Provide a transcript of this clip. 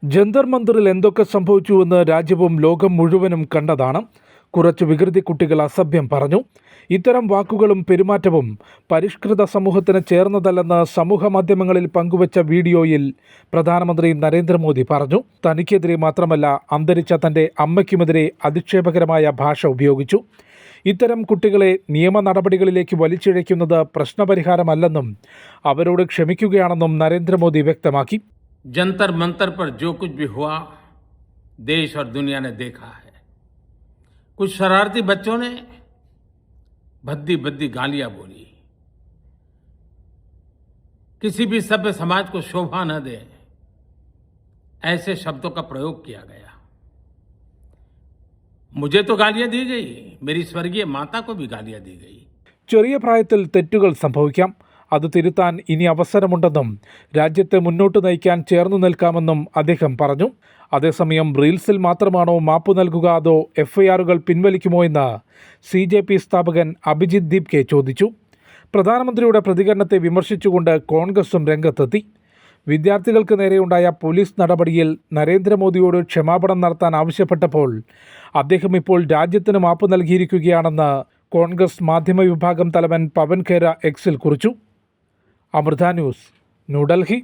ജന്തർ മന്ദിറിൽ എന്തൊക്കെ സംഭവിച്ചുവെന്ന് രാജ്യവും ലോകം മുഴുവനും കണ്ടതാണ്. കുറച്ച് വികൃതി കുട്ടികൾ അസഭ്യം പറഞ്ഞു. ഇത്തരം വാക്കുകളും പെരുമാറ്റവും പരിഷ്കൃത സമൂഹത്തിന് ചേർന്നതല്ലെന്ന് സമൂഹ മാധ്യമങ്ങളിൽ പങ്കുവച്ച വീഡിയോയിൽ പ്രധാനമന്ത്രി നരേന്ദ്രമോദി പറഞ്ഞു. തനിക്കെതിരെ മാത്രമല്ല, അന്തരിച്ച തൻ്റെ അമ്മയ്ക്കുമെതിരെ അധിക്ഷേപകരമായ ഭാഷ ഉപയോഗിച്ചു. ഇത്തരം കുട്ടികളെ നിയമ നടപടികളിലേക്ക് വലിച്ചിഴയ്ക്കുന്നത് പ്രശ്നപരിഹാരമല്ലെന്നും അവരോട് ക്ഷമിക്കുകയാണെന്നും നരേന്ദ്രമോദി व्यक्तमाकी। जंतर मंतर पर जो कुछ भी हुआ देश और दुनिया ने देखा है। कुछ शरारती बच्चों ने भद्दी भद्दी गालियां बोली, किसी भी सभ्य समाज को शोभा न दे ऐसे शब्दों का प्रयोग किया गया। मुझे तो गालियां दी गई, मेरी स्वर्गीय माता को भी गालियां दी गई। ചെറിയ പ്രായത്തിൽ തെറ്റുകൾ സംഭവിക്കാം. അത് തിരുത്താൻ ഇനി അവസരമുണ്ടെന്നും രാജ്യത്തെ മുന്നോട്ട് നയിക്കാൻ ചേർന്നു നിൽക്കാമെന്നും അദ്ദേഹം പറഞ്ഞു. അതേസമയം റീൽസിൽ മാത്രമാണോ മാപ്പ് നൽകുക, അതോ FIRകൾ പിൻവലിക്കുമോ എന്ന് CJP സ്ഥാപകൻ അഭിജിത് ദീപ്കെ ചോദിച്ചു. പ്രധാനമന്ത്രിയുടെ പ്രതികരണത്തെ വിമർശിച്ചുകൊണ്ട് കോൺഗ്രസും രംഗത്തെത്തി. വിദ്യാർത്ഥികൾക്ക് നേരെയുണ്ടായ പോലീസ് നടപടിയിൽ നരേന്ദ്രമോദിയോട് ക്ഷമാപണം നടത്താൻ ആവശ്യപ്പെട്ടപ്പോൾ അദ്ദേഹം ഇപ്പോൾ രാജ്യത്തിന് മാപ്പ് നൽകിയിരിക്കുകയാണെന്ന് കോൺഗ്രസ് മാധ്യമ വിഭാഗം തലവൻ പവൻ ഖേര എക്സിൽ കുറിച്ചു. അമൃത ന്യൂസ്, ന്യൂഡൽഹി.